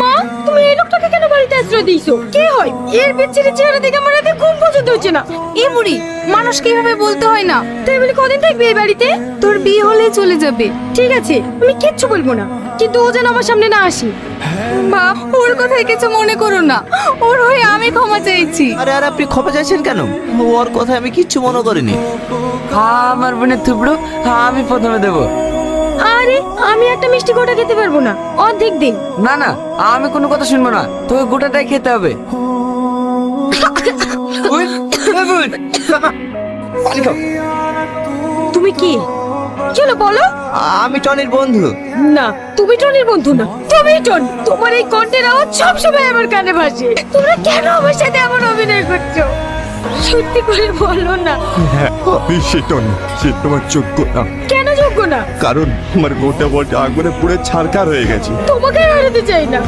মা, তুমি এই লোকটাকে কেন বাড়িতে আশ্রয় দিয়েছো? কে হয়? এর বিচ্ছিরি চেহারা দেখে আমার রাতে ঘুম পর্যন্ত হচ্ছে না। এ বুড়ি, মানুষকে এভাবে বলতে হয় না। তাই বলে কদিন থাকবে এই বাড়িতে? তোর বিয়ে হলে চলে যাবে। ঠিক আছে, আমি কিচ্ছু বলবো না, কিন্তু ও যেন আমার সামনে না আসি। বাপ, ওর কথায় কিছু মনে করো না, ওর হয়ে আমি ক্ষমা চাইছি। আরে আর আপনি ক্ষমা চাইছেন কেন? ওর কথা আমি কিচ্ছু মনে করিনি। আমার বোনের থুবড়ো আমি প্রথমে দেবো। আরে আমি একটা মিষ্টি গোটা খেতে পারবো না, অর্ধেক দিন। না না, আমি কোনো কথা শুনবো না, তোকে গোটাটাই খেতে হবে। তুমি কি চলো বলো? আমি টনির বন্ধু। না, তুমি টনির বন্ধু না, তুমি টন। তোমার এই কণ্ঠের আওয়াজ সবসময় আমার কানে ভাসে। তোমরা কেন আমার সাথে এমন অভিনয় করছো? সত্যি করে বলো না। হ্যাঁ, আমি সেটন, সে তোমার যোগ্য না। কেন যোগ্য না? কারণ আমার গোটা বলটা আগুনে পুড়ে ছারকার হয়ে গেছে। তোমাকে হারাতে চাই না।